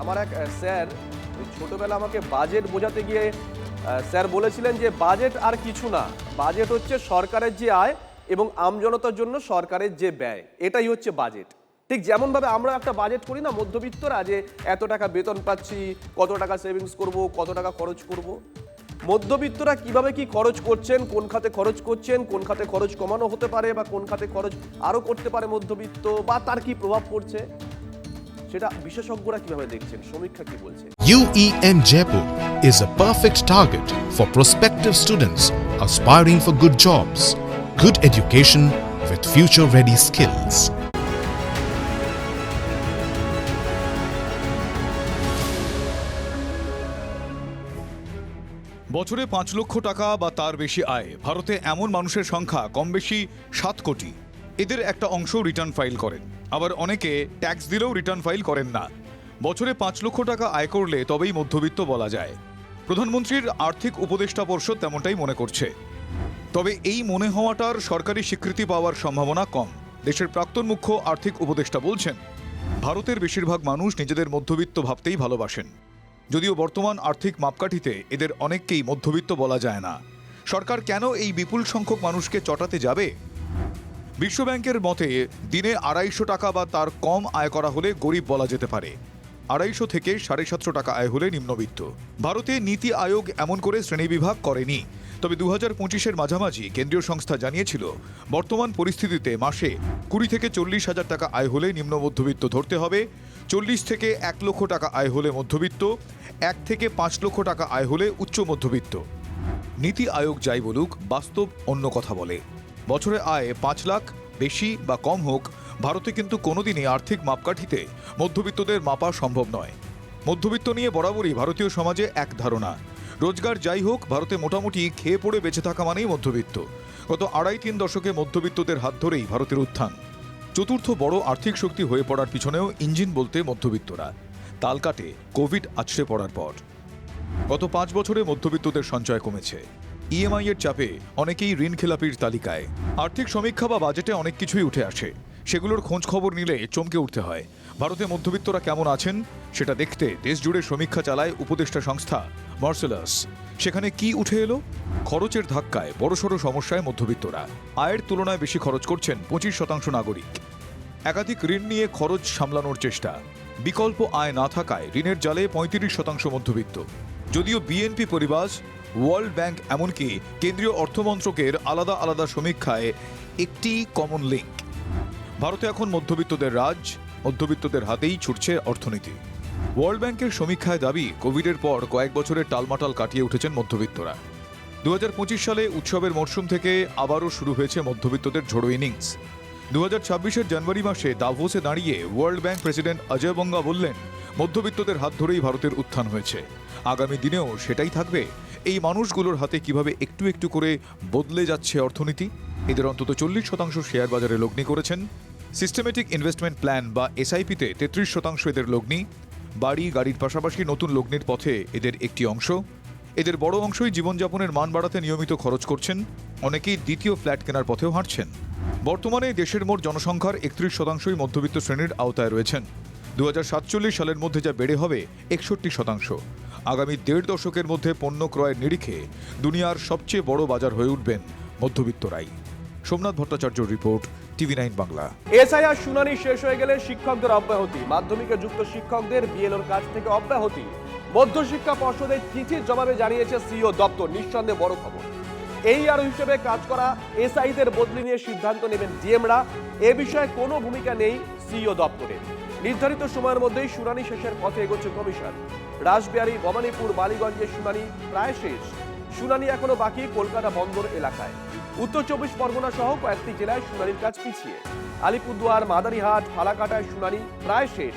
আমার এক স্যার ছোটবেলা আমাকে বাজেট বোঝাতে গিয়ে স্যার বলেছিলেন যে বাজেট আর কিছু না, বাজেট হচ্ছে সরকারের যে আয় এবং আমজনতার জন্য সরকারের যে ব্যয়, এটাই হচ্ছে বাজেট। ঠিক যেমনভাবে আমরা একটা বাজেট করি না মধ্যবিত্তরা, যে এত টাকা বেতন পাচ্ছি, কত টাকা সেভিংস করব, কত টাকা খরচ করব। মধ্যবিত্তরা কিভাবে কি খরচ করছেন, কোন খাতে খরচ করছেন, কোন খাতে খরচ কমানো হতে পারে বা কোন খাতে খরচ আরও করতে পারে মধ্যবিত্ত, বা তার কি প্রভাব পড়ছে, সেটা বিশেষজ্ঞরা কিভাবে দেখছেন, সমীক্ষা কি বলছে। UEM Jaipur is a perfect target for prospective students aspiring for good jobs, good education with future-ready skills. বছরে ৫ লক্ষ টাকা বা তার বেশি আয় ভারতে এমন মানুষের সংখ্যা কম বেশি ৭ কোটি। এদের একটা অংশ রিটার্ন ফাইল করেন, আবার অনেকে ট্যাক্স দিলেও রিটার্ন ফাইল করেন না। বছরে ৫ লক্ষ টাকা আয় করলে তবেই মধ্যবিত্ত বলা যায়। প্রধানমন্ত্রীর আর্থিক উপদেষ্টা পর্ষদ তেমনটাই মনে করছে। তবে এই মনে হওয়াটার সরকারি স্বীকৃতি পাওয়ার সম্ভাবনা কম। দেশের প্রাক্তন মুখ্য আর্থিক উপদেষ্টা বলছেন, ভারতের বেশিরভাগ মানুষ নিজেদের মধ্যবিত্ত ভাবতেই ভালোবাসেন। যদিও বর্তমান আর্থিক মাপকাঠিতে এদের অনেককেই মধ্যবিত্ত বলা যায় না। সরকার কেন এই বিপুল সংখ্যক মানুষকে চটাতে যাবে? বিশ্বব্যাংকের মতে দিনে ২৫০ টাকা বা তার কম আয় করা হলে গরিব বলা যেতে পারে। ২৫০ থেকে ৭৫০ টাকা আয় হলে নিম্নবিত্ত। ভারতে নীতি আয়োগ এমন করে শ্রেণীবিভাগ করেনি। তবে ২০২৫-এর মাঝামাঝি কেন্দ্রীয় সংস্থা জানিয়েছিল, বর্তমান পরিস্থিতিতে মাসে ২০ থেকে ৪০ হাজার টাকা আয় হলে নিম্ন মধ্যবিত্ত ধরতে হবে, ৪০ থেকে ১ লক্ষ টাকা আয় হলে মধ্যবিত্ত, ১ থেকে ৫ লক্ষ টাকা আয় হলে উচ্চ মধ্যবিত্ত। নীতি আয়োগ যাই বলুক, বাস্তব অন্য কথা বলে। বছরে আয় ৫ লাখ বেশি বা কম হোক, ভারতে কিন্তু কোনোদিনই আর্থিক মাপকাঠিতে মধ্যবিত্তদের মাপা সম্ভব নয়। মধ্যবিত্ত নিয়ে বরাবরই ভারতীয় সমাজে এক ধারণা, রোজগার যাই হোক ভারতে মোটামুটি খেয়ে পড়ে বেঁচে থাকা মানেই মধ্যবিত্ত। গত ২.৫-৩ দশকে মধ্যবিত্তদের হাত ধরেই ভারতের উত্থান। চতুর্থ বড় আর্থিক শক্তি হয়ে পড়ার পিছনেও ইঞ্জিন বলতে মধ্যবিত্তরা। তাল কাটে কোভিড আছড়ে পড়ার পর। গত ৫ বছরে মধ্যবিত্তদের সঞ্চয় কমেছে। ইএমআই এর চাপে অনেকেই ঋণ খেলাপির তালিকায়। আর্থিক সমীক্ষা বা বাজেটে অনেক কিছুই উঠে আসে, সেগুলোর খোঁজ খবর নিলে চমকে উঠতে হয়। ভারতে মধ্যবিত্তরা কেমন আছেন সেটা দেখতে দেশ জুড়ে সমীক্ষা চালায় উপদেষ্টা সংস্থা মার্সেলাস। সেখানে কি উঠে এলো? খরচের ধাক্কায় বড়সড় সমস্যায় মধ্যবিত্তরা। আয়ের তুলনায় বেশি খরচ করছেন ২৫% নাগরিক। একাধিক ঋণ নিয়ে খরচ সামলানোর চেষ্টা। বিকল্প আয় না থাকায় ঋণের জালে ৩৫% মধ্যবিত্ত। যদিও বিএনপি পরিবাস, ওয়ার্ল্ড ব্যাংক এমনকি কেন্দ্রীয় অর্থমন্ত্রকের আলাদা আলাদা সমীক্ষায় একটি কমন লিঙ্ক, ভারতে এখন মধ্যবিত্তদের রাজ, মধ্যবিত্তদের হাতেই ছুটছে অর্থনীতি। ওয়ার্ল্ড ব্যাংকের সমীক্ষায় দাবি, কোভিডের পর কয়েক বছরের টালমাটাল কাটিয়ে উঠেছেন মধ্যবিত্তরা। ২০২৫ সালে উৎসবের মরশুম থেকে আবারও শুরু হয়েছে মধ্যবিত্তদের ঝোড়ো ইনিংস। ২০২৬-এর জানুয়ারি মাসে দাভোসে দাঁড়িয়ে ওয়ার্ল্ড ব্যাংক প্রেসিডেন্ট অজয় বঙ্গা বললেন, মধ্যবিত্তদের হাত ধরেই ভারতের উত্থান হয়েছে, আগামী দিনেও সেটাই থাকবে। এই মানুষগুলোর হাতে কিভাবে একটু একটু করে বদলে যাচ্ছে অর্থনীতি। এদের অন্তত ৪০% শেয়ার বাজারে লগ্নি করেছেন। সিস্টেমেটিক ইনভেস্টমেন্ট প্ল্যান বা এসআইপিতে ৩৩% এদের লগ্নি। বাড়ি গাড়ির পাশাপাশি নতুন লগ্নির পথে এদের একটি অংশ। এদের বড় অংশই জীবনযাপনের মান বাড়াতে নিয়মিত খরচ করছেন। অনেকেই দ্বিতীয় ফ্ল্যাট কেনার পথেও হাঁটছেন। বর্তমানে দেশের মোট জনসংখ্যার ৩১%ই মধ্যবিত্ত শ্রেণীর আওতায় রয়েছেন। ২০৪৭ সালের মধ্যে যা বেড়ে হবে ৬১%। আগামী ১.৫ দশকের মধ্যে পণ্য ক্রয়ের নিরিখে দুনিয়ার সবচেয়ে বড় বাজার হয়ে উঠবেন মধ্যবিত্তরাই। Somnath Bhattacharya report, TV9 Bangla. SIR শুনানি শেষ হয়ে গেলে শিক্ষকদের অব্যাহতি, মাধ্যমিকে যুক্ত শিক্ষকদের বিএলওর কাছ থেকে অব্যাহতি। মধ্যশিক্ষা পর্ষদের চিঠির জবাবে জানিয়েছে সিইও দপ্তর, নিঃসন্দেহে বড় খবর। AER হিসেবে কাজ করা এসআইদের বদলি নিয়ে সিদ্ধান্ত নেবেন ডিএমরা। এ বিষয়ে কোনো ভূমিকা নেই সিইও দপ্তরের। নির্ধারিত সময়ের মধ্যেই শুনানি শেষের পথে এগোচ্ছে কমিশন। রাসবিহারী, ভবানীপুর, বালিগঞ্জের শুনানি প্রায় শেষ। শুনানি এখনো বাকি কলকাতা বন্দর এলাকায়। উত্তর ২৪ পরগনা সহ কয়েকটি জেলায় শুনানির কাজ পিছিয়ে। আলিপুরদুয়ার, মাদারিহাট, ফালাকাটায় শুনানি প্রায় শেষ।